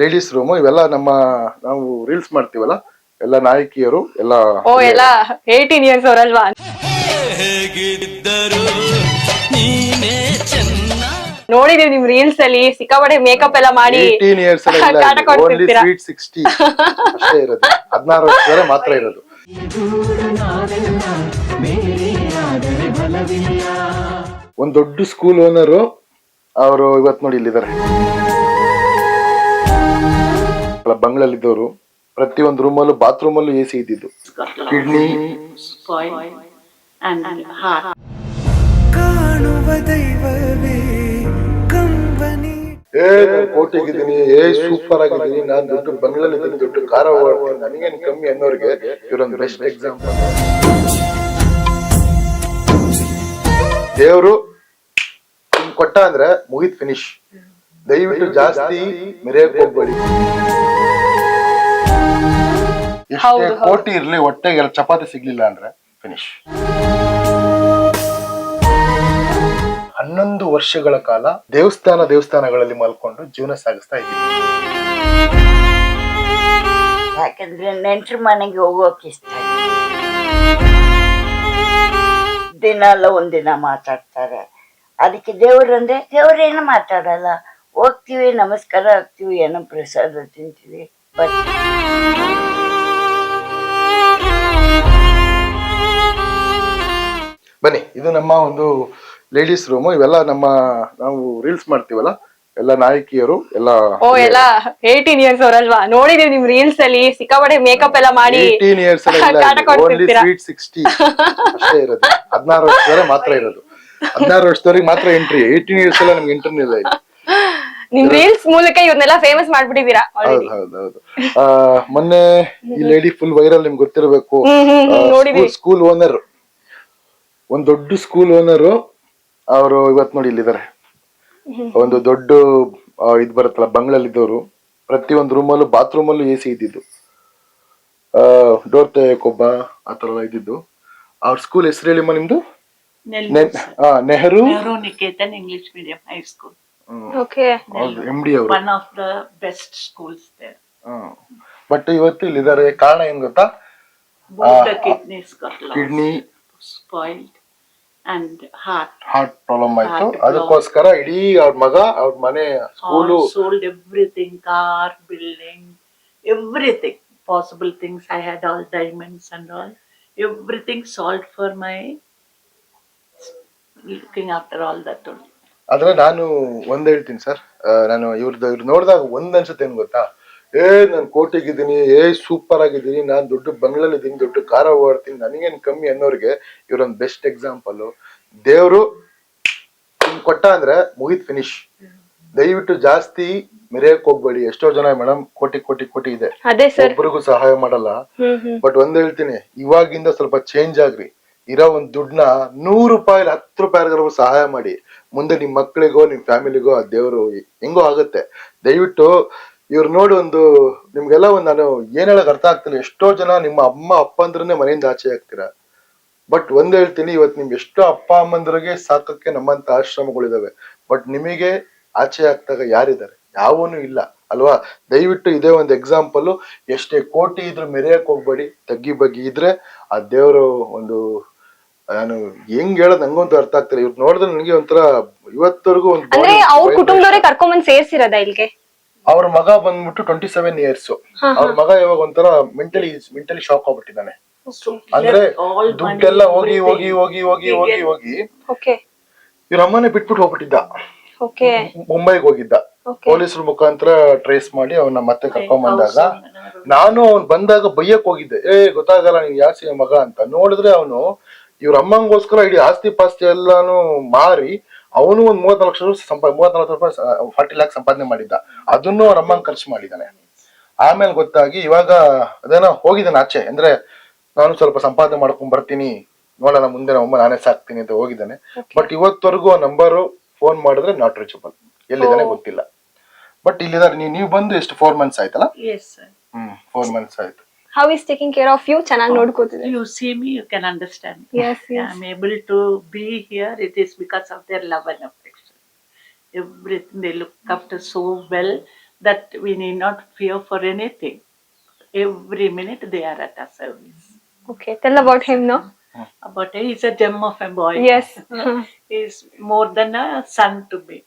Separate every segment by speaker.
Speaker 1: Ladies room ಇವೆಲ್ಲ ನಾವು reels ಮಾಡ್ತೀವಲ್ಲ ಎಲ್ಲ ನಾಯಕಿಯರು ಎಲ್ಲ
Speaker 2: ಓ ಎಲ್ಲ 18 ಇಯರ್ಸ್ ಅವರಲ್ವಾ? ನೋಡಿದೀವಿ ನಿಮ್ ರೀಲ್ಸ್ ಅಲ್ಲಿ ಸಿಕ್ಕಾಪಟ್ಟೆ ಮೇಕಪ್ ಎಲ್ಲ ಮಾಡಿ
Speaker 1: 18 ಇಯರ್ಸ್
Speaker 2: ಕಾಟ
Speaker 1: ಓನ್ಲಿ
Speaker 2: ಕೊಡ್ತಿರ್ತೀರಾ.
Speaker 1: ಸ್ವೀಟ್ 60 ಅಷ್ಟೇ ಇರೋದು. 16 ವರ್ಷದವರೆ ಮಾತ್ರ ಇರೋದು. ಒಂದ್ ದೊಡ್ಡ ಸ್ಕೂಲ್ ಓನರು ಅವರು ಇವತ್ ನೋಡಿ ಇಲ್ಲಿದ್ದಾರೆ. ಬಂಗ್ಲಲ್ಲಿದ್ದವರು ಪ್ರತಿಯೊಂದು ರೂಮಲ್ಲೂ ಬಾತ್ರೂಮಲ್ಲೂ ಎ ಸಿ ಇದ್ದಿದ್ದು. ಕಿಡ್ನಿ ಕೋಟಿಗಿದ್ದೀನಿ, ಸೂಪರ್ ಆಗಿದ್ದೀನಿ, ನಾನ್ ದೊಡ್ಡ ಬಂಗ್ಲಲ್ಲಿದ್ದೀನಿ, ದೊಡ್ಡ ಕಾರ ಓಡ್ತೀನಿ, ನನಗೇನು ಕಮ್ಮಿ ಅನ್ನೋರಿಗೆ ಇವರೊಂದು ಬೆಸ್ಟ್ ಎಕ್ಸಾಂಪಲ್. ದೇವ್ರು ಕೊಟ್ಟ ಅಂದ್ರೆ ಮುಗಿತ್ ಫಿನಿಶ್. ದಯವಿಟ್ಟು ಜಾಸ್ತಿ ಮೆರೆಯಕ್ ಹೋಗ್ಬೇಡಿ. ಎಷ್ಟೇ ಕೋಟಿ ಇರ್ಲಿ, ಹೊಟ್ಟೆಗೆ ಚಪಾತಿ ಸಿಗ್ಲಿಲ್ಲ ಅಂದ್ರೆ ಫಿನಿಶ್. 11 ವರ್ಷಗಳ ಕಾಲ ದೇವಸ್ಥಾನಗಳಲ್ಲಿ ಮಲ್ಕೊಂಡು ಜೀವನ ಸಾಗಿಸ್ತಾ ಇದ್ದೀವಿ.
Speaker 3: ಯಾಕಂದ್ರೆ ನೆಂಟ್ರ ಮನೆಗೆ ಹೋಗೋಕೆ ಇಷ್ಟ. ದಿನಾಲ ಒಂದಿನ ಮಾತಾಡ್ತಾರೆ. ಅದಕ್ಕೆ ದೇವ್ರಂದ್ರೆ ದೇವ್ರೇನು ಮಾತಾಡಲ್ಲ. ಹೋಗ್ತೀವಿ, ನಮಸ್ಕಾರ ಹಾಕ್ತಿವಿ, ಏನೋ ಪ್ರಸಾದ ತಿಂತೀವಿ.
Speaker 1: ಬನ್ನಿ, ಇದು ನಮ್ಮ ಒಂದು ಲೇಡೀಸ್ ರೂಮ್. ಇವೆಲ್ಲ ನಾವು ರೀಲ್ಸ್ ಮಾಡ್ತೀವಲ್ಲ ಎಲ್ಲ ನಾಯಕಿಯರು ಎಲ್ಲ
Speaker 2: ಓ ಎಲ್ಲ 18 ಇಯರ್ಸ್ ಅವರಲ್ವಾ? ನೋಡಿದೀವಿ ನಿಮ್ ರೀಲ್ಸ್ ಅಲ್ಲಿ ಸಿಕ್ಕಾಪಟ್ಟೆ ಮೇಕಪ್ ಎಲ್ಲ ಮಾಡಿ
Speaker 1: 18 ಇಯರ್ಸ್
Speaker 2: ಕಾಟ
Speaker 1: ಓನ್ಲಿ
Speaker 2: ಕೊಡ್ತಿರ್ತೀರಾ.
Speaker 1: ಸ್ವೀಟ್ 60 ಅಷ್ಟೇ ಇರೋದು. 16 ವರ್ಷದವರೆ ಮಾತ್ರ ಇರೋದು. 16 ವರ್ಷದವರೆಗೆ ಮಾತ್ರ ಎಂಟ್ರಿ. 18 ಇಯರ್ಸ್ ಎಲ್ಲ ನಮ್ಗೆ ಎಂಟ್ರಿ ಇಲ್ಲ ಇಲ್ಲಿ.
Speaker 2: ನಿಮ್ ರೀಲ್ಸ್ ಮೂಲಕ ಇವ್ರನ್ನೆಲ್ಲ ಫೇಮಸ್ ಮಾಡ್ಬಿಟ್ಟಿದೀರಾ.
Speaker 1: ಹೌದು. ಮೊನ್ನೆ ಈ ಲೇಡಿ ಫುಲ್ ವೈರಲ್, ನಿಮ್ಗೆ ಗೊತ್ತಿರಬೇಕು. ಸ್ಕೂಲ್ ಓನರ್, ಒಂದ್ ದೊಡ್ಡ ಸ್ಕೂಲ್ ಓನರು ಅವರು ಇವತ್ ನೋಡಿ ಇಲ್ಲಿದ್ದಾರೆ. ಒಂದು ದೊಡ್ಡ ಇದ್ ಬರುತ್ತಲ್ಲ ಬಂಗ್ಲಲ್ಲಿದ್ದವರು ಪ್ರತಿಯೊಂದು ರೂಮಲ್ಲೂ ಬಾತ್ರೂಮಲ್ಲೂ ಎ ಸಿ ಇದ್ದಿದ್ದು. ಡೋರ್ ತೆಗೆಯಕ್ಕೊಬ್ಬ ಆತರ ಎಲ್ಲ ಇದ್ದಿದ್ದು. ಅವ್ರ ಸ್ಕೂಲ್ ಹೆಸರು ಹೇಳಿಮ್ಮ ನಿಮ್ದು? Nehru
Speaker 4: Niketan English medium high school.
Speaker 1: MD ಅವರು.
Speaker 4: One of the best schools there.
Speaker 1: But ಇವತ್ತು ಇಲ್ಲಿದ್ದಾರೆ. ಕಾರಣ ಏನ್ ಗೊತ್ತಾ? Kidney
Speaker 4: spoiled and heart
Speaker 1: problem ಆಯ್ತು. ಅದಕ್ಕೋಸ್ಕರ ಇಡೀ ಅವ್ರ ಮಗ, ಅವ್ರ ಮನೆ, school,
Speaker 4: sold everything, car, building, everything possible things. I had all diamonds and all, everything sold for my looking after all that only.
Speaker 1: ಆದ್ರೆ ನಾನು ಒಂದ್ ಹೇಳ್ತೀನಿ ಸರ್, ನಾನು ಇವ್ರ ನೋಡಿದಾಗ ಒಂದ್ ಅನ್ಸುತ್ತೆ ಏನ್ ಗೊತ್ತಾ? ನಾನ್ ಕೋಟಿಗಿದ್ದೀನಿ, ಸೂಪರ್ ಆಗಿದ್ದೀನಿ, ನಾನ್ ದೊಡ್ಡ ಬಂಗ್ಲಲ್ಲಿದ್ದೀನಿ, ದೊಡ್ಡ ಕಾರ ಓಡ್ತೀನಿ, ನನಗೇನ್ ಕಮ್ಮಿ ಅನ್ನೋರಿಗೆ ಇವರೊಂದು ಬೆಸ್ಟ್ ಎಕ್ಸಾಂಪಲ್. ದೇವ್ರು ಕೊಟ್ಟ ಅಂದ್ರೆ ಮುಗಿತ್ ಫಿನಿಶ್. ದಯವಿಟ್ಟು ಜಾಸ್ತಿ ಮೆರೆಯಕ್ ಹೋಗ್ಬೇಡಿ. ಎಷ್ಟೋ ಜನ ಮೇಡಮ್ ಕೋಟಿ ಇದೆ, ಒಬ್ರಿಗೂ ಸಹಾಯ ಮಾಡಲ್ಲ. ಬಟ್ ಒಂದ್ ಹೇಳ್ತೀನಿ, ಇವಾಗಿಂದ ಸ್ವಲ್ಪ ಚೇಂಜ್ ಆಗ್ರಿ. ಇರೋ ಒಂದ್ ದುಡ್ಡನ್ನ 100 ರೂಪಾಯಿ 10 ರೂಪಾಯಿವರೆಗೂ ಸಹಾಯ ಮಾಡಿ. ಮುಂದೆ ನಿಮ್ ಮಕ್ಳಿಗೋ ನಿಮ್ ಫ್ಯಾಮಿಲಿಗೋ ಆ ದೇವ್ರು ಹೆಂಗೋ ಆಗುತ್ತೆ. ದಯವಿಟ್ಟು ಇವ್ರು ನೋಡಿ, ನಿಮ್ಗೆಲ್ಲ ನಾನು ಏನ್ ಹೇಳಕ್ ಅರ್ಥ ಆಗ್ತಿಲ್ಲ. ಎಷ್ಟೋ ಜನ ನಿಮ್ಮ ಅಮ್ಮ ಅಪ್ಪ ಅಂದ್ರೇ ಮನೆಯಿಂದ ಆಚೆ ಆಗ್ತೀರಾ. ಬಟ್ ಒಂದ್ ಹೇಳ್ತೀನಿ, ಇವತ್ತು ನಿಮ್ಗೆ ಎಷ್ಟೋ ಅಪ್ಪ ಅಮ್ಮಂದ್ರಿಗೆ ಸಾಕಕ್ಕೆ ನಮ್ಮಂತ ಆಶ್ರಮಗಳಿದಾವೆ. ಬಟ್ ನಿಮಗೆ ಆಚೆ ಆಗ್ದಾಗ ಯಾರಿದ್ದಾರೆ? ಯಾವನು ಇಲ್ಲ ಅಲ್ವಾ? ದಯವಿಟ್ಟು ಇದೇ ಒಂದು ಎಕ್ಸಾಂಪಲ್. ಎಷ್ಟೇ ಕೋಟಿ ಇದ್ರು ಮೆರೆಯಕ್ ಹೋಗ್ಬೇಡಿ. ತಗ್ಗಿ ಬಗ್ಗಿ ಇದ್ರೆ ಆ ದೇವರು ನಾನು ಹೆಂಗ್ ಹೇಳೋದ್ ನಂಗಂತೂ ಅರ್ಥ ಆಗ್ತಿಲ್ಲ. ಇವ್ರು ನೋಡಿದ್ರೆ ನನಗೆ ಒಂಥರ ಇವತ್ತವರೆಗೂ
Speaker 2: ಅವ್ರ ಕುಟುಂಬದವರೇ ಕರ್ಕೊಂಡ್ ಸೇರ್ಸಿರೋದ ಇಲ್ಲಿಗೆ?
Speaker 1: ಅವ್ರ ಮಗ ಬಂದ್ಬಿಟ್ಟು 27 ಇಯರ್ಸ್. ಅವ್ರ ಮಗ ಇವಾಗ ಒಂಥರ ಮೆಂಟಲಿ ಶಾಕ್ ಆಗ್ಬಿಟ್ಟಿದ್ದಾನೆ. ಅಂದ್ರೆ ದುಡ್ಡೆಲ್ಲ ಹೋಗಿ ಇವ್ರ ಅಮ್ಮನೇ ಬಿಟ್ಬಿಟ್ಟು ಹೋಗ್ಬಿಟ್ಟಿದ್ದ. ಮುಂಬೈಗೆ ಹೋಗಿದ್ದ. ಪೊಲೀಸರ ಮುಖಾಂತರ ಟ್ರೇಸ್ ಮಾಡಿ ಅವನ್ನ ಮತ್ತೆ ಕರ್ಕೊಂಡ್ ಬಂದಾಗ, ನಾನು ಅವ್ನ್ ಬಂದಾಗ ಬೈಯಕ್ ಹೋಗಿದ್ದೆ, ಗೊತ್ತಾಗಲ್ಲ ನೀನ್ ಯಾಸಿ ಮಗ ಅಂತ. ನೋಡಿದ್ರೆ ಅವನು ಇವ್ರ ಅಮ್ಮಂಗೋಸ್ಕರ ಇಡೀ ಆಸ್ತಿ ಪಾಸ್ತಿ ಎಲ್ಲಾನು ಮಾರಿ ಅವನು ಒಂದ್ 34 ಲಕ್ಷ 34 ರೂಪಾಯಿ 40 ಲ್ಯಾಕ್ ಸಂಪಾದನೆ ಮಾಡಿದ್ದ. ಅದನ್ನು ಅವ್ರ ಅಮ್ಮಂಗ್ ಖರ್ಚು ಮಾಡಿದ್ದಾನೆ. ಆಮೇಲೆ ಗೊತ್ತಾಗಿ ಇವಾಗ ಅದೇನೋ ಹೋಗಿದ್ದಾನೆ ಆಚೆ. ಅಂದ್ರೆ ನಾನು ಸ್ವಲ್ಪ ಸಂಪಾದನೆ ಮಾಡ್ಕೊಂಡ್ ಬರ್ತೀನಿ, ನೋಡೋಣ ಮುಂದೆ ನಮ್ಮ ನಾನೇ ಸಾಕ್ತೀನಿ ಅಂತ ಹೋಗಿದ್ದಾನೆ. ಬಟ್ ಇವತ್ತವರೆಗೂ ಆ ನಂಬರು ಫೋನ್ ಮಾಡಿದ್ರೆ ನಾಟ್ ರೀಚಬಲ್. ಎಲ್ಲಿದ್ದಾನೆ ಗೊತ್ತಿಲ್ಲ. ಬಟ್ ಇಲ್ಲಿದ್ದಾರೆ. ನೀವು ಬಂದು ಎಷ್ಟು 4 months ಆಯ್ತಲ್ಲ? 4 months ಆಯ್ತು.
Speaker 2: How is taking care of you? ಚೆನ್ನಾಗಿ ನೋಡ್ಕೋತಿದೆ.
Speaker 4: You see me, you can understand.
Speaker 2: Yes.
Speaker 4: I'm able to be here. It is because of their love and affection. Everything they look after so well. that we need not fear for anything. Every minute they are at our service.
Speaker 2: Okay, tell about him now.
Speaker 4: But he's a gem of a boy.
Speaker 2: Yes.
Speaker 4: He's more than a son to me.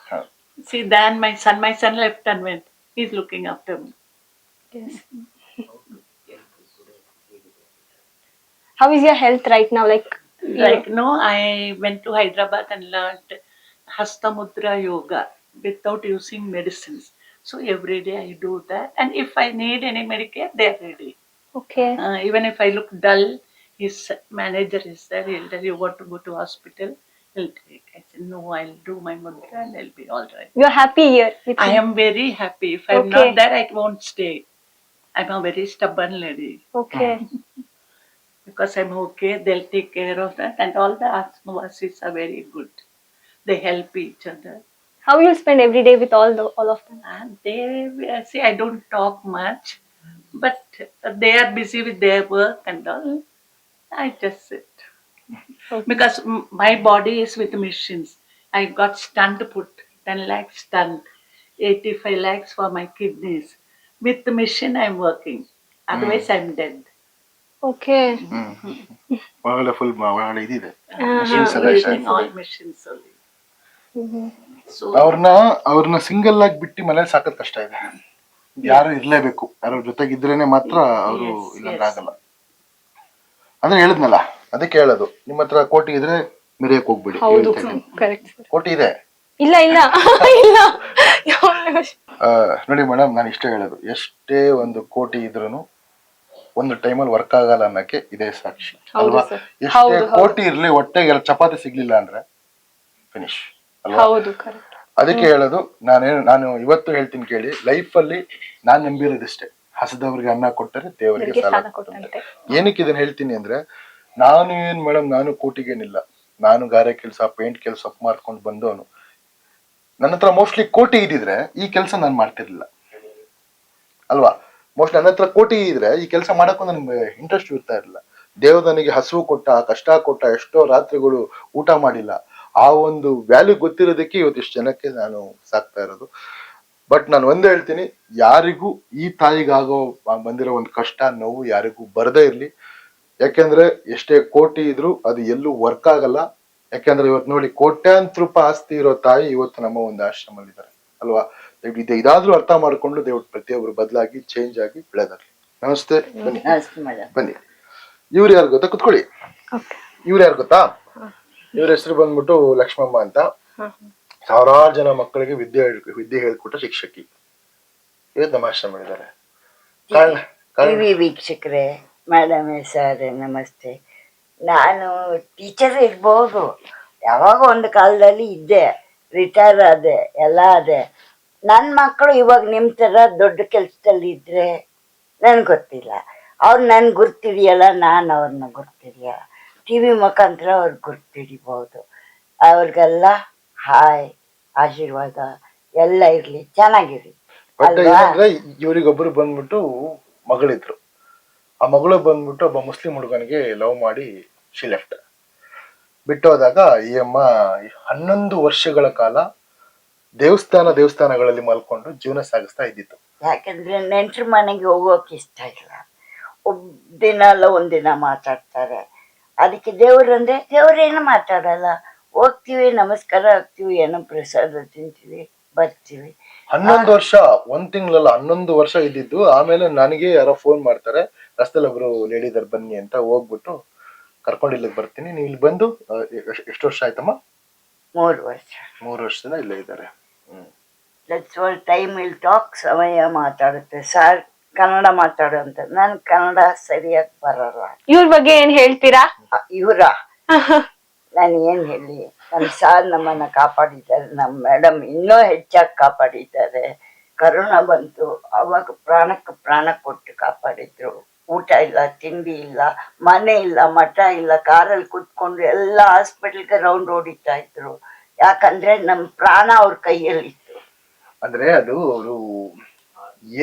Speaker 1: Huh.
Speaker 4: See, my son left and went. He's looking after me.
Speaker 2: Yes. How is your health right now? Like,
Speaker 4: Like, no, I went to Hyderabad and learned Hasta Mudra Yoga without using medicines. So every day I do that. And if I need any Medicare, they're ready.
Speaker 2: okay.
Speaker 4: Even if I look dull, his manager is there. He'll tell you want to go to hospital. He'll take. I said, no, I'll do my mudra and I'll be all right.
Speaker 2: You're happy here with
Speaker 4: I
Speaker 2: him.
Speaker 4: am very happy. If I'm
Speaker 2: Okay.
Speaker 4: not there, I won't stay. I'm a very stubborn lady.
Speaker 2: Okay.
Speaker 4: Because I'm okay, they'll take care of that. And all the Asmavasis are very good. They help each other.
Speaker 2: How you spend every day with all of them?
Speaker 4: And they, see, I don't talk much. But they are busy with their work and all. I just sit.
Speaker 2: Okay.
Speaker 4: Because my body is with machines. I got stunt put, 10 lakhs stunt, 85 lakhs for my kidneys. With the machine I'm working. Otherwise I'm dead.
Speaker 2: Okay.
Speaker 1: ಒಳಗಡೆ full ಒಳಗಡೆ ಇದಿದೆ.
Speaker 2: Uh-huh.
Speaker 1: Machines ಎಲ್ಲ ಇದೆ.
Speaker 4: Everything, all machines only. So
Speaker 1: ಅವ್ರನ್ನ single ಆಗಿ ಬಿಟ್ಟು ಮನೇಲಿ ಸಾಕೋದ್ ಕಷ್ಟ ಇದೆ. ಯಾರು ಇರ್ಲೇಬೇಕು, ಯಾರು ಜೊತೆಗಿದ್ರೇನೆ ಮಾತ್ರ ಅವರು
Speaker 4: Yes,
Speaker 1: ಇಲ್ಲಂದ್ರೆ
Speaker 4: yes.
Speaker 1: ಆಗಲ್ಲ. ಅದೇ ಹೇಳಿದ್ನಲ್ಲ, ಅದಕ್ಕೆ ಹೇಳೋದು, ನಿಮ್ಮ ಹತ್ರ ಕೋಟಿ ಇದ್ರೆ ಮೆರೆಯಕ್ ಹೋಗ್ಬಿಡಿ.
Speaker 2: ಹೌದು,
Speaker 1: ಹೇಳ್ತಾ ಇದ್ದೀನಿ.
Speaker 2: ಕರೆಕ್ಟ್.
Speaker 1: ಕೋಟಿ ಇದೆ.
Speaker 2: ಇಲ್ಲ ಇಲ್ಲ ಇಲ್ಲ.
Speaker 1: ನೋಡಿ ಮೇಡಮ್, ನಾನು ಇಷ್ಟೇ ಹೇಳೋದು, ಎಷ್ಟೇ ಒಂದು ಕೋಟಿ ಇದ್ರೂ ಒಂದು ಟೈಮಲ್ಲಿ ವರ್ಕ್ ಆಗಲ್ಲ ಅನ್ನಕ್ಕೆ ಇದೇ ಸಾಕ್ಷಿ
Speaker 2: ಹೌದು
Speaker 1: ಅಲ್ವಾ?
Speaker 2: sir.
Speaker 1: ಎಷ್ಟೇ
Speaker 2: ಹೌದು, ಹೌದು.
Speaker 1: ಕೋಟಿ ಇರ್ಲಿ, ಹೊಟ್ಟೆಗೆ ಎರಡು ಚಪಾತಿ ಸಿಗ್ಲಿಲ್ಲ ಅಂದ್ರೆ ಫಿನಿಶ್ ಅಲ್ವಾ?
Speaker 2: ಹೌದು, ಕರೆಕ್ಟ್.
Speaker 1: ಅದಕ್ಕೆ ಹೇಳೋದು, ನಾನು ಇವತ್ತು ಹೇಳ್ತೀನಿ ಕೇಳಿ, ಲೈಫ್ ಅಲ್ಲಿ ನಾನ್ ನಂಬಿರೋದಿಷ್ಟೇ, ಹಸದವ್ರಿಗೆ ಅನ್ನ ಕೊಟ್ಟರೆ ದೇವರಿಗೆ ಸಾಲ
Speaker 2: ಸಾಲ
Speaker 1: ಕೊಟ್ಟಂತೆ.
Speaker 2: ಕೊಟ್ಟಂತೆ.
Speaker 1: ಏನಕ್ಕೆ ಇದನ್ನ ಹೇಳ್ತೀನಿ ಅಂದ್ರೆ, ನಾನು ಏನ್ ಮೇಡಮ್, ನಾನು ಕೋಟಿಗೇನಿಲ್ಲ. ನಾನು ಗಾರೆ ಕೆಲಸ, ಪೇಂಟ್ ಕೆಲಸ ಮಾಡ್ಕೊಂಡು ಬಂದವನು. ನನ್ನ ಹತ್ರ ಮೋಸ್ಟ್ಲಿ ಕೋಟಿ ಇದ್ದಿದ್ರೆ ಈ ಕೆಲಸ ನಾನು ಮಾಡ್ತಿರ್ಲಿಲ್ಲ ಅಲ್ವಾ? ಮೋಸ್ಟ್ಲಿ ನನ್ನ ಹತ್ರ ಕೋಟಿ ಇದ್ರೆ ಈ ಕೆಲಸ ಮಾಡಕ್ಕೂ ನನ್ಗೆ ಇಂಟ್ರೆಸ್ಟ್ ಇರ್ತಾ ಇರಲಿಲ್ಲ. ದೇವ್ರು ನನಗೆ ಹಸುವು ಕೊಟ್ಟ, ಕಷ್ಟ ಕೊಟ್ಟ, ಎಷ್ಟೋ ರಾತ್ರಿಗಳು ಊಟ ಮಾಡಿಲ್ಲ. ಆ ಒಂದು ವ್ಯಾಲ್ಯೂ ಗೊತ್ತಿರೋದಕ್ಕೆ ಇವತ್ತಿಷ್ಟು ಜನಕ್ಕೆ ನಾನು ಸಾಕ್ತಾ ಇರೋದು. ಬಟ್ ನಾನು ಒಂದೇ ಹೇಳ್ತೀನಿ, ಯಾರಿಗೂ ಈ ತಾಯಿಗಾಗೋ ಬಂದಿರೋ ಒಂದು ಕಷ್ಟ, ನೋವು ಯಾರಿಗೂ ಬರದೇ ಇರ್ಲಿ. ಯಾಕೆಂದ್ರೆ ಎಷ್ಟೇ ಕೋಟಿ ಇದ್ರು ಅದು ಎಲ್ಲೂ ವರ್ಕ್ ಆಗಲ್ಲ. ಯಾಕೆಂದ್ರೆ ಇವತ್ತು ನೋಡಿ, ಕೋಟ್ಯಾಂತರ ರೂಪಾಯಿ ಆಸ್ತಿ ಇರೋ ತಾಯಿ ಇವತ್ತು ನಮ್ಮ ಒಂದು ಆಶ್ರಮದಲ್ಲಿದ್ದಾರೆ ಅಲ್ವಾ? ಇದಾದ್ರೂ ಅರ್ಥ ಮಾಡ್ಕೊಂಡು ದೇವ್ರು ಪ್ರತಿಯೊಬ್ರು ಬದಲಾಗಿ, ಚೇಂಜ್ ಆಗಿ ಬೆಳೆದಾರೆ. ನಮಸ್ತೆ, ಬನ್ನಿ
Speaker 3: ನಮಸ್ತೆ ಮೇಡಮ್.
Speaker 1: ಬನ್ನಿ. ಇವ್ರು ಯಾರು ಗೊತ್ತಾ? ಕುತ್ಕೊಳ್ಳಿ. ಇವ್ರು ಯಾರು ಗೊತ್ತಾ? ಇವ್ರ ಹೆಸರು ಬಂದ್ಬಿಟ್ಟು ಲಕ್ಷ್ಮಮ್ಮ ಅಂತ. ಸಾವಿರಾರು ಜನ ಮಕ್ಕಳಿಗೆ ವಿದ್ಯೆ ಹೇಳ್ಕೊಟ್ಟ ಶಿಕ್ಷಕಿ. ಇವತ್ತು ನಮ್ಮ ಆಶ್ರಮ ಮಾಡಿದ್ದಾರೆ.
Speaker 3: ಟಿವಿ ವೀಕ್ಷಕರೇ, ಮೇಡಮ್, ಸರ್, ನಮಸ್ತೆ. ನಾನು ಟೀಚರ್ ಇರ್ಬೋದು, ಯಾವಾಗ ಒಂದು ಕಾಲದಲ್ಲಿ ಇದ್ದೆ, ರಿಟೈರ್ ಆದೆ, ಎಲ್ಲ ಆದೆ. ನನ್ನ ಮಕ್ಕಳು ಇವಾಗ ನಿಮ್ಮ ಥರ ದೊಡ್ಡ ಕೆಲಸದಲ್ಲಿ ಇದ್ದರೆ ನನಗೆ ಗೊತ್ತಿಲ್ಲ. ಅವ್ರು ನನ್ಗೆ ಗುರ್ತಿಡಿಯಲ್ಲ, ನಾನು ಅವ್ರನ್ನ ಗುರ್ತಿಡಿಯಲ್ಲ. ಟಿ ವಿ ಮುಖಾಂತರ ಅವ್ರಿಗೆ ಗುರ್ತಿಡಿಬೋದು. ಅವ್ರಿಗೆಲ್ಲ ಹಾಯ್, ಆಶೀರ್ವಾದ ಎಲ್ಲ ಇರಲಿ, ಚೆನ್ನಾಗಿರಿ ಅಲ್ವಾ?
Speaker 1: ಇವ್ರಿಗೊಬ್ರು ಬಂದ್ಬಿಟ್ಟು ಮಗಳಿದ್ರು. ಆ ಮಗಳು ಬಂದ್ಬಿಟ್ಟು ಒಬ್ಬ ಮುಸ್ಲಿಂ ಹುಡುಗನಿಗೆ ಲವ್ ಮಾಡಿ ಶಿ ಲೆಫ್ಟ್. ಬಿಟ್ಟೋದಾಗ ಈ ಅಮ್ಮ 11 ವರ್ಷಗಳ ಕಾಲ ದೇವಸ್ಥಾನಗಳಲ್ಲಿ ಮಲ್ಕೊಂಡು ಜೀವನ ಸಾಗಿಸ್ತಾ ಇದ್ದಿತ್ತು.
Speaker 3: ಯಾಕಂದ್ರೆ ನೆಂಟ್ರ ಮನೆಗೆ ಹೋಗೋಕೆ ಇಷ್ಟ ಇಲ್ಲ. ದಿನ ಅಲ್ಲ ಒಂದಿನ ಮಾತಾಡ್ತಾರೆ. ಅದಕ್ಕೆ ದೇವ್ರಂದ್ರೆ ದೇವ್ರೇನು ಮಾತಾಡಲ್ಲ. ಹೋಗ್ತೀವಿ, ನಮಸ್ಕಾರ ಹಾಕ್ತೀವಿ, ಏನೋ ಪ್ರಸಾದ ತಿಂತೀವಿ, ಬರ್ತೀವಿ.
Speaker 1: 11 ವರ್ಷ, ಒಂದ್ ತಿಂಗಳಲ್ಲ, 11 ವರ್ಷ ಇದ್ದಿದ್ದು. ಆಮೇಲೆ ನನಗೆ ಯಾರೋ ಫೋನ್ ಮಾಡ್ತಾರೆ, ರಸ್ತೆಲಿ ಒಬ್ರು ಲೇಡಿದಾರೆ ಬನ್ನಿ ಅಂತ. ಹೋಗ್ಬಿಟ್ಟು ಕರ್ಕೊಂಡು ಇಲ್ಲಿಗೆ ಬರ್ತೀನಿ, ನೀವು ಇಲ್ಲಿ ಬಂದು ಎಷ್ಟು ವರ್ಷ ಆಯ್ತಮ್ಮ?
Speaker 3: 3 ವರ್ಷ.
Speaker 1: 3 ವರ್ಷದಿಂದ ಇಲ್ಲೇ ಇದ್ದಾರೆ.
Speaker 3: That's all. Time will talk. ಸಮಯ ಮಾತಾಡುತ್ತೆ. ಸರ್ ಕನ್ನಡ ಮಾತಾಡು ಅಂತ. ನನ್ ಕನ್ನಡ ಸರಿಯಾಗಿ ಬರಲ್ಲ.
Speaker 2: ಇವ್ರ ಬಗ್ಗೆ ಏನ್ ಹೇಳ್ತೀರಾ?
Speaker 3: ಇವರ ನಾನು ಏನ್ ಹೇಳಿ, ನಮ್ಮ ಸಾರ್ ನಮ್ಮನ್ನ ಕಾಪಾಡಿದ್ದಾರೆ, ನಮ್ಮ ಮೇಡಮ್ ಇನ್ನೂ ಹೆಚ್ಚಾಗಿ ಕಾಪಾಡಿದ್ದಾರೆ. ಕರೋನಾ ಬಂತು, ಅವಾಗ ಪ್ರಾಣಕ್ಕೆ ಪ್ರಾಣ ಕೊಟ್ಟು ಕಾಪಾಡಿದ್ರು. ಊಟ ಇಲ್ಲ, ತಿಂಡಿ ಇಲ್ಲ, ಮನೆ ಇಲ್ಲ, ಮಠ ಇಲ್ಲ, ಕಾರಲ್ಲಿ ಕುತ್ಕೊಂಡು ಎಲ್ಲ ಹಾಸ್ಪಿಟಲ್ಗೆ ರೌಂಡ್ ಹೊಡಿತಾ ಇದ್ರು. ಯಾಕಂದ್ರೆ ನಮ್ಮ ಪ್ರಾಣ ಅವ್ರ ಕೈಯಲ್ಲಿತ್ತು.
Speaker 1: ಅಂದ್ರೆ ಅದು ಅವರು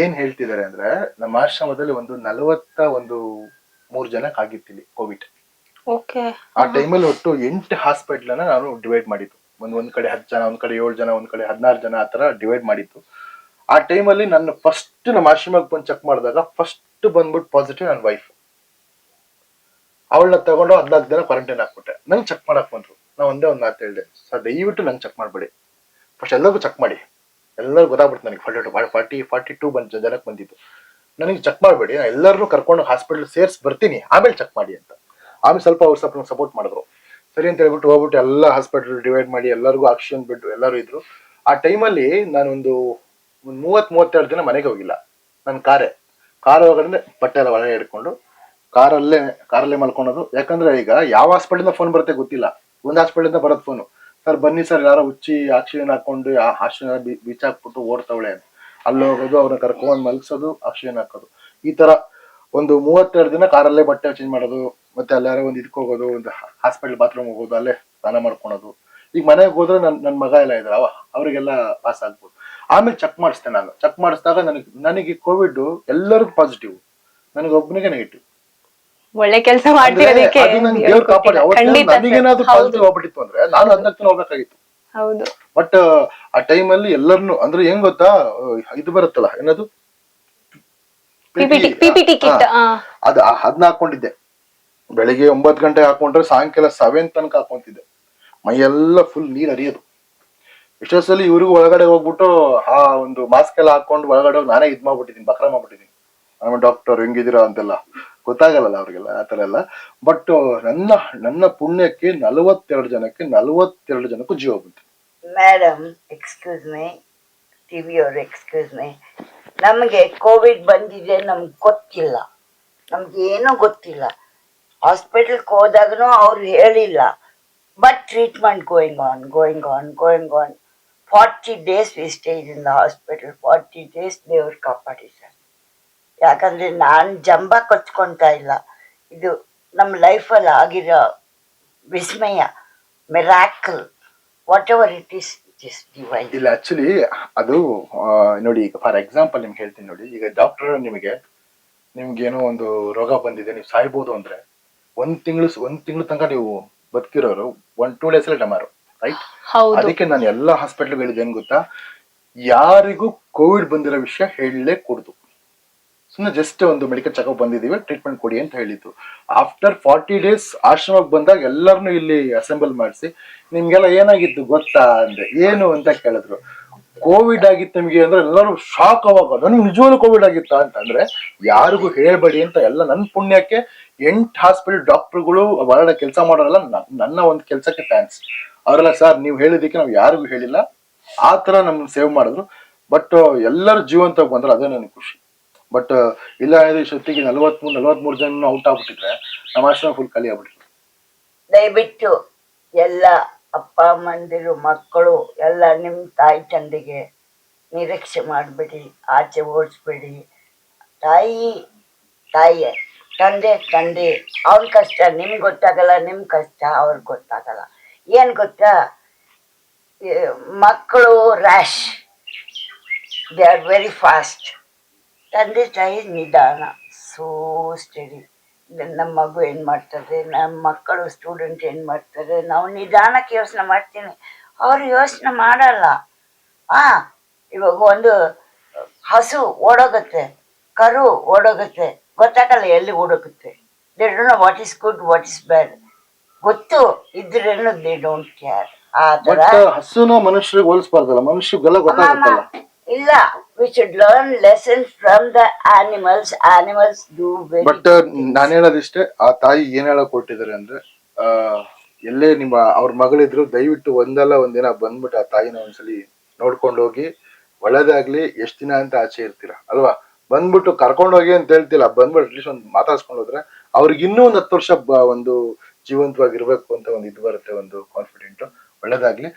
Speaker 1: ಏನ್ ಹೇಳ್ತಿದ್ದಾರೆ ಅಂದ್ರೆ, ನಮ್ಮ ಆಶ್ರಮದಲ್ಲಿ ಒಂದು 43 ಜನಕ್ಕೆ ಆಗಿತ್ತಿಲ್ಲಿ ಕೋವಿಡ್.
Speaker 2: ಓಕೆ.
Speaker 1: ಆ ಟೈಮಲ್ಲಿ ಒಟ್ಟು 8 ಹಾಸ್ಪಿಟಲ್ ನಾನು ಡಿವೈಡ್ ಮಾಡಿದ್ದು. ಒಂದ್ ಕಡೆ 10 ಜನ, ಒಂದ್ ಕಡೆ 7 ಜನ, ಒಂದ್ ಕಡೆ 16 ಜನ, ಆ ತರ ಡಿವೈಡ್ ಮಾಡಿತ್ತು. ಆ ಟೈಮಲ್ಲಿ ನನ್ನ ಫಸ್ಟ್ ನಮ್ಮ ಆಶ್ರಮಕ್ಕೆ ಬಂದು ಚೆಕ್ ಮಾಡಿದಾಗ ಫಸ್ಟ್ ಬಂದ್ಬಿಟ್ಟು ಪಾಸಿಟಿವ್ ನನ್ನ ವೈಫ್. ಅವಳನ್ನ ತಗೊಂಡು 14 ದಿನ ಕ್ವಾರಂಟೈನ್ ಹಾಕ್ಬಿಟ್ಟೆ. ನಂಗೆ ಚೆಕ್ ಮಾಡಕ್ ಬಂದ್ರು. ನಾ ಒಂದೇ ಒಂದು ಮಾತು ಹೇಳಿದೆ, ಸರ್ ದಯವಿಟ್ಟು ನಂಗೆ ಚೆಕ್ ಮಾಡಬೇಡಿ, ಫಸ್ಟ್ ಎಲ್ಲರಿಗೂ ಚೆಕ್ ಮಾಡಿ, ಎಲ್ಲರಿಗೂ ಗೊತ್ತಾಗ್ಬಿಡ್ತು ನನಗೆ 42 ಜನಕ್ಕೆ ಬಂದಿದ್ದು. ನನಗೆ ಚೆಕ್ ಮಾಡಬೇಡಿ, ನಾನು ಎಲ್ಲರೂ ಕರ್ಕೊಂಡು ಹಾಸ್ಪಿಟಲ್ ಸೇರ್ಸಿ ಬರ್ತೀನಿ, ಆಮೇಲೆ ಚೆಕ್ ಮಾಡಿ ಅಂತ. ಆಮೇಲೆ ಸ್ವಲ್ಪ ಅವ್ರು ಸ್ವಲ್ಪ ಸಪೋರ್ಟ್ ಮಾಡಿದ್ರು. ಸರಿ ಅಂತ ಹೇಳ್ಬಿಟ್ಟು ಹೋಗ್ಬಿಟ್ಟು ಎಲ್ಲ ಹಾಸ್ಪಿಟಲ್ ಡಿವೈಡ್ ಮಾಡಿ ಎಲ್ಲರಿಗೂ ಆಕ್ಸಿಜನ್ ಬೆಡ್ ಎಲ್ಲರೂ ಇದ್ರು. ಆ ಟೈಮಲ್ಲಿ ನಾನೊಂದು 30-32 ದಿನ ಮನೆಗೆ ಹೋಗಿಲ್ಲ. ನನ್ನ ಕಾರ್ ಒಳಗಡೆ ಬಟ್ಟೆ ಎಲ್ಲ ಒಳಗೆ ಹಿಡ್ಕೊಂಡು ಕಾರಲ್ಲೇ ಮಲ್ಕೊಳೋದು. ಯಾಕಂದ್ರೆ ಈಗ ಯಾವ ಹಾಸ್ಪಿಟಲ್ ಫೋನ್ ಬರುತ್ತೆ ಗೊತ್ತಿಲ್ಲ. ಒಂದು ಹಾಸ್ಪಿಟಲ್ ಬರೋದು ಫೋನು, ಸರ್ ಬನ್ನಿ ಸರ್ ಯಾರೋ ಹುಚ್ಚಿ ಆಕ್ಸಿಜನ್ ಹಾಕೊಂಡು ಆಕ್ಸಿಜನ್ ಬೀಚ್ ಹಾಕ್ಬಿಟ್ಟು ಓಡ್ತಾವಳೆ ಅಂತ. ಅಲ್ಲಿ ಹೋಗೋದು, ಅವ್ರನ್ನ ಕರ್ಕೊಂಡು ಮಲ್ಗಿಸೋದು, ಆಕ್ಸಿಜನ್ ಹಾಕೋದು. ಈ ತರ ಒಂದು 32 ದಿನ ಕಾರಲ್ಲೇ ಬಟ್ಟೆ ಚೇಂಜ್ ಮಾಡೋದು. ಮತ್ತೆ ಅಲ್ಲಾರ ಒಂದು ಇದಕ್ಕೆ ಹೋಗೋದು, ಒಂದು ಹಾಸ್ಪಿಟಲ್ ಬಾತ್ರೂಮ್ ಹೋಗೋದು, ಅಲ್ಲೇ ಸ್ನಾನ ಮಾಡ್ಕೊಳೋದು. ಈಗ ಮನೆಗೆ ಹೋದ್ರೆ ನನ್ನ ಮಗ ಎಲ್ಲ ಇದ್ರ ಅವರಿಗೆಲ್ಲ ಪಾಸ್ ಆಗ್ಬೋದು. ಆಮೇಲೆ ಚೆಕ್ ಮಾಡಿಸ್ತೇನೆ. ನಾನು ಚೆಕ್ ಮಾಡಿಸಿದಾಗ ನನಗೆ ಕೋವಿಡ್ ಎಲ್ಲರಿಗೂ ಪಾಸಿಟಿವ್, ನನಗೆ ಒಬ್ಬನಿಗೆ ನೆಗೆಟಿವ್.
Speaker 2: ಒಳ್ಳೆ ಕೆಲಸ ಮಾಡ್ತಿರೋದಕ್ಕೆ
Speaker 1: ಅದು ನನ್ ದೇವ್ರ ಕಾಪಾಡಿ. ನನಗೇನಾದ್ರು ಪಾಸಿಟಿವ್ ಹೋಗ್ಬಿಟ್ಟಿತ್ತು ಅಂದ್ರೆ ನಾನು 14 ದಿನ ಹೋಗ್ಬೇಕಾಗಿತ್ತು.
Speaker 2: ಹೌದು.
Speaker 1: ಬಟ್ ಆ ಟೈಮಲ್ಲಿ ಎಲ್ಲರನ್ನು ಅಂದ್ರೆ ಹೆಂಗ್ ಗೊತ್ತಾ, ಇದು ಬರುತ್ತಲ್ಲ ಏನದು
Speaker 2: PPT ಕಿಟ್,
Speaker 1: ಅದು ಅದನ್ನ ಹಾಕೊಂಡಿದ್ದೆ. ಬೆಳಿಗ್ಗೆ 9 ಗಂಟೆಗೆ ಹಾಕೊಂಡ್ರೆ ಸಾಯಂಕಾಲ 7 ತನಕ ಹಾಕೊಂತಿದ್ದೆ. ಮೈಯೆಲ್ಲ ಫುಲ್ ನೀರ್ ಹರಿಯೋದು. ಎಷ್ಟೊಂದ್ಸಲಿ ಇವ್ರಿಗೂ ಒಳಗಡೆ ಹೋಗ್ಬಿಟ್ಟು ಆ ಒಂದು ಮಾಸ್ಕ್ ಎಲ್ಲ ಹಾಕೊಂಡು ಒಳಗಡೆ ಹೋಗಿ ನಾನೇ ಇದ್ ಮಾಡ್ಬಿಟ್ಟಿದ್ದೀನಿ, ಬಕ್ರ ಮಾಡ್ಬಿಟ್ಟಿದ್ದೀನಿ. ಆಮೇಲೆ ಡಾಕ್ಟರ್ ಹೆಂಗಿದ್ದೀರಾ ಅಂತೆಲ್ಲ ಗೊತ್ತಾಗಲ್ಲ ಅವ್ರಿಗೆಲ್ಲ ಆತರ ಎಲ್ಲ. ಬಟ್ ನನ್ನ ಪುಣ್ಯಕ್ಕೆ 42 ಜನಕ್ಕೂ ಜೀವ ಬಂತು.
Speaker 3: ಮೇಡಮ್ ಎಕ್ಸ್ಕ್ಯೂಸ್ ಮೀ, ಟಿವಿ ಅವ್ರು ಎಕ್ಸ್ಕ್ಯೂಸ್ ಮೀ, ನಮಗೆ ಕೋವಿಡ್ ಬಂದಿದೆ ನಮ್ಗೆ ಗೊತ್ತಿಲ್ಲ, ನಮ್ಗೆ ಏನೂ ಗೊತ್ತಿಲ್ಲ. ಹಾಸ್ಪಿಟಲ್ಗೆ ಹೋದಾಗನೂ ಅವ್ರು ಹೇಳಿಲ್ಲ. But treatment going on 40 days we stayed in the hospital. 40 days ದೇವ್ರು ಕಾಪಾಡಿ ಸರ್. ಯಾಕಂದ್ರೆ ನಾನು ಜಂಬ ಕೊಚ್ಕೊಂತಾ ಇಲ್ಲ, ಇದು ನಮ್ಮ ಲೈಫಲ್ಲಿ ಆಗಿರೋ ವಿಸ್ಮಯ, miracle, whatever it is divine.
Speaker 1: ಇಲ್ಲ ಆಕ್ಚುಲಿ ಅದು ನೋಡಿ, ಈಗ ಫಾರ್ ಎಕ್ಸಾಂಪಲ್ ನಿಮ್ಗೆ ಹೇಳ್ತೀನಿ ನೋಡಿ. ಈಗ ಡಾಕ್ಟರ್ ನಿಮ್ಗೇನೋ ಒಂದು ರೋಗ ಬಂದಿದೆ, ನೀವು ಸಾಯ್ಬೋದು ಅಂದ್ರೆ ಒಂದ್ ತಿಂಗಳು ತನಕ ನೀವು ಬದುಕಿರೋರು 1-2 days ಡಮಾರು, ರೈಟ್? ಅದಕ್ಕೆ ನಾನು ಎಲ್ಲಾ ಹಾಸ್ಪಿಟಲ್ ಹೇಳಿದೆ ಏನ್ ಗೊತ್ತಾ, ಯಾರಿಗೂ ಕೋವಿಡ್ ಬಂದಿರೋ ವಿಷಯ ಹೇಳಲೇ ಕೂಡುದು. ಸುಮ್ಮನೆ ಜಸ್ಟ್ ಒಂದು ಮೆಡಿಕಲ್ ಚೆಕಪ್ ಬಂದಿದೀವಿ, ಟ್ರೀಟ್ಮೆಂಟ್ ಕೊಡಿ ಅಂತ ಹೇಳಿದ್ದು. ಆಫ್ಟರ್ 40 days ಆಶ್ರಮಕ್ಕೆ ಬಂದಾಗ ಎಲ್ಲರನ್ನು ಇಲ್ಲಿ ಅಸೆಂಬಲ್ ಮಾಡಿಸಿ ನಿಮ್ಗೆಲ್ಲ ಏನಾಗಿತ್ತು ಗೊತ್ತಾ ಅಂದ್ರೆ ಏನು ಅಂತ ಕೇಳಿದ್ರು. ಕೋವಿಡ್ ಆಗಿತ್ತು ನಿಮ್ಗೆ ಅಂದ್ರೆ ಎಲ್ಲರೂ ಶಾಕ್ ಅವಾಗ, ನನಗೆ ನಿಜವಾಗ್ಲೂ ಕೋವಿಡ್ ಆಗಿತ್ತಾ ಅಂತಂದ್ರೆ ಯಾರಿಗೂ ಹೇಳ್ಬೇಡಿ ಅಂತ. ಎಲ್ಲ ನನ್ನ ಪುಣ್ಯಕ್ಕೆ 8 ಹಾಸ್ಪಿಟಲ್ ಡಾಕ್ಟರ್ಗಳು ಒಳಗಡೆ ಕೆಲಸ ಮಾಡೋರಲ್ಲ, ನನ್ನ ಒಂದು ಕೆಲ್ಸಕ್ಕೆ ಥ್ಯಾಂಕ್ಸ್. ಅವರೆಲ್ಲ ಸರ್ ನೀವು ಹೇಳಿದಕ್ಕೆ ನಾವು ಯಾರಿಗೂ ಹೇಳಿಲ್ಲ, ಆ ತರ ನಮ್ಗೆ ಸೇವ್ ಮಾಡಿದ್ರು. ಬಟ್ ಎಲ್ಲರೂ ಜೀವಂತವಾಗಿ ಬಂದ್ರೆ ಅದೇ ನನಗೆ ಖುಷಿ. ಬಟ್ ಇಲ್ಲ ಅಂದ್ರೆ ಇಷ್ಟೊತ್ತಿಗೆ 43 ಜನ ಔಟ್ ಆಗ್ಬಿಟ್ಟಿದ್ರೆ ನಮ್ಮ ಆಶ್ರಮ ಫುಲ್ ಖಾಲಿ ಆಗ್ಬಿಟ್ಟಿದ್ರು.
Speaker 3: ದಯವಿಟ್ಟು ಎಲ್ಲ ಅಪ್ಪ ಅಮ್ಮಂದಿರು ಮಕ್ಕಳು ಎಲ್ಲ ನಿಮ್ಮ ತಾಯಿ ತಂದೆಗೆ ನಿರೀಕ್ಷೆ ಮಾಡಬೇಡಿ, ಆಚೆ ಓಡಿಸ್ಬೇಡಿ. ತಾಯಿಯೇ, ತಂದೆ ಅವ್ರ ಕಷ್ಟ ನಿಮ್ಗೆ ಗೊತ್ತಾಗಲ್ಲ, ನಿಮ್ಮ ಕಷ್ಟ ಅವ್ರಿಗೆ ಗೊತ್ತಾಗಲ್ಲ. ಏನು ಗೊತ್ತಾ, ಮಕ್ಕಳು rash, they are very fast. ತಂದೆ ತಾಯಿ ನಿಧಾನ, ಸೋ ಸ್ಟಡಿ. ನಮ್ಮ ಮಗು ಏನು ಮಾಡ್ತಾರೆ, ನಮ್ಮ ಮಕ್ಕಳು ಸ್ಟೂಡೆಂಟ್ ಏನು ಮಾಡ್ತಾರೆ, ನಾವು ನಿಧಾನಕ್ಕೆ ಯೋಚನೆ ಮಾಡ್ತೀನಿ, ಅವ್ರು ಯೋಚನೆ ಮಾಡಲ್ಲ. ಇವಾಗ ಒಂದು ಹಸು ಓಡೋಗುತ್ತೆ, ಕರು ಓಡೋಗುತ್ತೆ, ಗೊತ್ತಾಗಲ್ಲ ಎಲ್ಲಿ ಓಡೋಗುತ್ತೆ. They don't know what is good what is bad. ಗೊತ್ತು ಇದ್ರೇನು ದೇ ಡೋಂಟ್ ಕೇರ್. ಆ ಥರ
Speaker 1: ಹಸುನ ಮನುಷ್ಯರಿಗೆ ಹೋಲಿಸ್ಬಾರ್ದಲ್ಲ, ಮನುಷ್ಯಗೆಲ್ಲ ಗೊತ್ತಾಗುತ್ತಲ್ಲ.
Speaker 3: ಇಲ್ಲ, we should learn lessons from the animals. Animals do very.
Speaker 1: But ನಾನು ಹೇಳೋದಿಷ್ಟೇ, ಆ ತಾಯಿ ಏನ್ ಹೇಳಕ್ ಕೊಟ್ಟಿದ್ದಾರೆ ಅಂದ್ರೆ, ಎಲ್ಲೇ ಅವ್ರ ಮಗಳಿದ್ರು ದಯವಿಟ್ಟು ಒಂದಲ್ಲ ಒಂದಿನ ಬಂದ್ಬಿಟ್ಟು ಆ ತಾಯಿನ ಒಂದ್ಸಲಿ ನೋಡ್ಕೊಂಡು ಹೋಗಿ, ಒಳ್ಳೇದಾಗ್ಲಿ. ಎಷ್ಟ್ ದಿನ ಅಂತ ಆಚೆ ಇರ್ತೀರಾ ಅಲ್ವಾ, ಬಂದ್ಬಿಟ್ಟು ಕರ್ಕೊಂಡೋಗಿ ಅಂತ ಹೇಳ್ತಿಲ್ಲ, ಬಂದ್ಬಿಟ್ಟು ಅಟ್ಲೀಸ್ಟ್ ಒಂದು ಮಾತಾಡ್ಸ್ಕೊಂಡು ಹೋದ್ರೆ ಅವ್ರಿಗೆ ಇನ್ನೂ ಒಂದು 10 ವರ್ಷ ಒಂದು ಜೀವಂತವಾಗಿರ್ಬೇಕು ಅಂತ ಒಂದು ಇದು ಬರುತ್ತೆ, ಒಂದು ಕಾನ್ಫಿಡೆಂಟ್. ಒಳ್ಳೇದಾಗ್ಲಿ.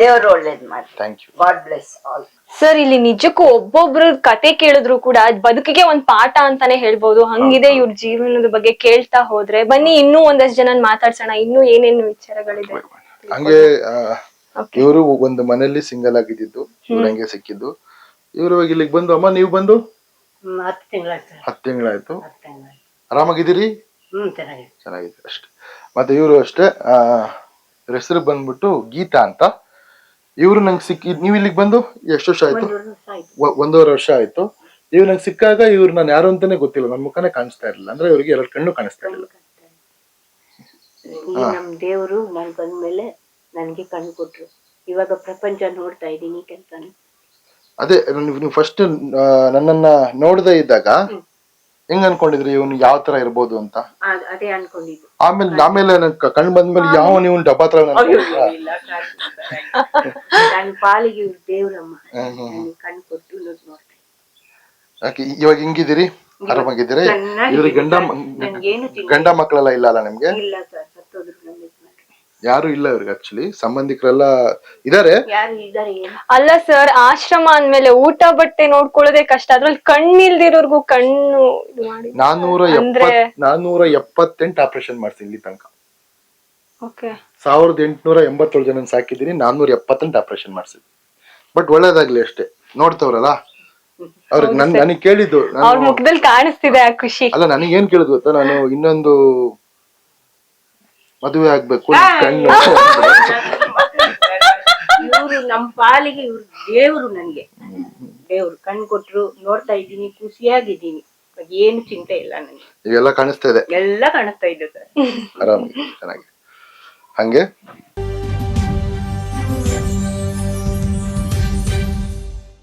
Speaker 3: ದೇವರು ಒಳ್ಳೇದ್ ಮಾಡಿ.
Speaker 1: Thank you.
Speaker 3: God bless all.
Speaker 2: Sir, ಇಲ್ಲಿ ನಿಜಕ್ಕೂ ಒಬ್ಬೊಬ್ರ ಕತೆ ಕೇಳಿದ್ರು ಕೂಡ ಬದುಕಿಗೆ ಒಂದ್ ಪಾಠ ಅಂತಾನೆ ಹೇಳ್ಬೋದು. ಹಂಗಿದೆ ಇವ್ರ ಜೀವನದ ಬಗ್ಗೆ ಕೇಳ್ತಾ ಹೋದ್ರೆ. ಬನ್ನಿ ಇನ್ನೂ ಒಂದಷ್ಟು ಜನ ಮಾತಾಡ್ಸೋಣ, ಇನ್ನೂ ಏನೇನು ವಿಚಾರಗಳಿದೆ.
Speaker 1: ಹಂಗೆ ಇವರು ಒಂದು ಮನೆಯಲ್ಲಿ ಸಿಂಗಲ್ ಆಗಿದ್ದು, ಹಂಗೆ ಸಿಕ್ಕಿದ್ದು. ಇವರು ಇಲ್ಲಿಗೆ ಬಂದು, ಅಮ್ಮ ನೀವು ಬಂದು 10 ತಿಂಗಳಾಯ್ತು. ಆರಾಮಾಗಿದ್ದೀರಿ? ಚೆನ್ನಾಗಿದೆ ಅಷ್ಟೇ. ಮತ್ತೆ ಇವರು ಅಷ್ಟೇ, ಇವ್ರ ಹೆಸರು ಬಂದ್ಬಿಟ್ಟು ಗೀತಾ ಅಂತ. ಇವ್ರು ನಂಗೆ ಸಿಕ್ಕಿ, ನೀವು ಇಲ್ಲಿಗೆ ಬಂದು ಎಷ್ಟು ವರ್ಷ ಆಯ್ತು?
Speaker 4: ಆಯ್ತು.
Speaker 1: 1.5 ವರ್ಷ ಆಯ್ತು. ಇವ್ರು ನಂಗೆ ಸಿಕ್ಕಾಗ ಇವ್ರು ನಾನು ಯಾರು ಅಂತಾನೆ ಗೊತ್ತಿಲ್ಲ, ನನ್ನ ಮುಖನೇ ಕಾಣಿಸ್ತಾ ಇರಲಿಲ್ಲ. ಅಂದ್ರೆ ಇವ್ರಿಗೆ 2 ಕಣ್ಣು ಕಾಣಿಸ್ತಾ ಇರಲಿಲ್ಲ.
Speaker 5: ಈ ನಮ್ ದೇವ್ರು ನಾನ್ ಬಂದ್ಮೇಲೆ ನನ್ಗೆ ಕಣ್ಣು ಕೊಟ್ರು. ಇವಾಗ ಪ್ರಪಂಚ ನೋಡ್ತಾ ಇದ್ದೀನಿ ಕೆಲ್ಸನ.
Speaker 1: ಅದೇ ನೀವು ಫಸ್ಟ್ ನನ್ನನ್ನ ನೋಡದೇ ಇದ್ದಾಗ ಹೆಂಗ್ ಅನ್ಕೊಂಡಿದ್ರಿ ಇವನು ಯಾವ ತರ ಇರ್ಬೋದು ಅಂತ?
Speaker 5: ಅದೇ ಅನ್ಕೊಂಡಿದ್ದು.
Speaker 1: ಆಮೇಲೆ ನನ್ ಕಣ್ ಬಂದ್ಮೇಲೆ ಯಾವ ನೀವು ಡಬ್ಬಾ ತರ
Speaker 5: ಇಲ್ಲ ನನ್ನ ಪಾಲಿಗೆ ಇವ್ರು ದೇವ್ರಮ್ಮ. ನನಗೆ ಕಣ್ಣು ಕೊಟ್ಟು ನೋಡ್ತಾ
Speaker 1: ಇವಾಗ ಹಿಂಗಿದ್ದೀರಿ? ಆರಾಮಾಗಿದ್ದೀರಿ? ಇವ್ರಿಗೆ ಗಂಡ ಮಕ್ಕಳೆಲ್ಲ ಇಲ್ಲ ಅಲ್ಲ ನಿಮ್ಗೆ?
Speaker 5: ಇಲ್ಲ ಸರ್, ಸತ್ತೋದ್ರು ನನ್ನ ಯಜಮಾನ್ರು.
Speaker 1: ಯಾರು ಇಲ್ಲ ಇವ್ರಿಗೆ ಆಕ್ಚುಲಿ, ಸಂಬಂಧಿಕರೆಲ್ಲ ಇದಾರೆ.
Speaker 5: ಯಾರು ಇದಾರೆ?
Speaker 2: ಅಲ್ಲ ಸರ್, ಆಶ್ರಮ ಅಂದ್ಮೇಲೆ ಊಟ ಬಟ್ಟೆ ನೋಡ್ಕೊಳ್ಳೋದೇ ಕಷ್ಟ, ಅದ್ರಲ್ಲಿ ಕಣ್ಣಿಲ್ದಿರೋರ್ಗು ಕಣ್ಣು ಇದು ಮಾಡಿ
Speaker 1: 478 ಆಪರೇಷನ್ ಮಾಡ್ತೀನಿ ಇಲ್ಲಿ ತನಕ. 1887 ಜನ ಸಾಕಿದ್ದೀನಿ, 478 ಆಪರೇಷನ್ ಮಾಡ್ಸಿದ್ವಿ. ಬಟ್ ಒಳ್ಳೇದಾಗ್ಲಿ ಅಷ್ಟೇ, ನೋಡ್ತವ್ರಲ್ಲ ಅವ್ರಿಗೆ ನನಗೆ ಕೇಳಿದ್ದು,
Speaker 2: ಅವ್ರ ಮುಖದಲ್ಲಿ ಕಾಣಿಸ್ತಿದೆ ಆ ಖುಷಿ.
Speaker 1: ಅಲ್ಲ ನನಗೇನ್ ಕೇಳಿದ್ ಗೊತ್ತಾ, ನಾನು ಇನ್ನೊಂದು ಮದುವೆ ಆಗ್ಬೇಕು, ಕಣ್ಣು
Speaker 5: ಇವ್ರು ನಮ್ ಪಾಲಿಗೆ ಇವ್ರು ದೇವ್ರು. ನನ್ಗೆ ದೇವ್ರು ಕಣ್ ಕೊಟ್ರು, ನೋಡ್ತಾ ಇದ್ದೀನಿ, ಖುಷಿಯಾಗಿದ್ದೀನಿ, ಏನು ಚಿಂತೆ ಇಲ್ಲ ನನಗೆ.
Speaker 1: ಇವೆಲ್ಲ ಕಾಣಿಸ್ತಾ ಇದೆ,
Speaker 5: ಎಲ್ಲ ಕಾಣಿಸ್ತಾ ಇದೆ ಸರ್.
Speaker 1: ಆರಾಮಾಗಿ ಚೆನ್ನಾಗಿ. ಹಂಗೆ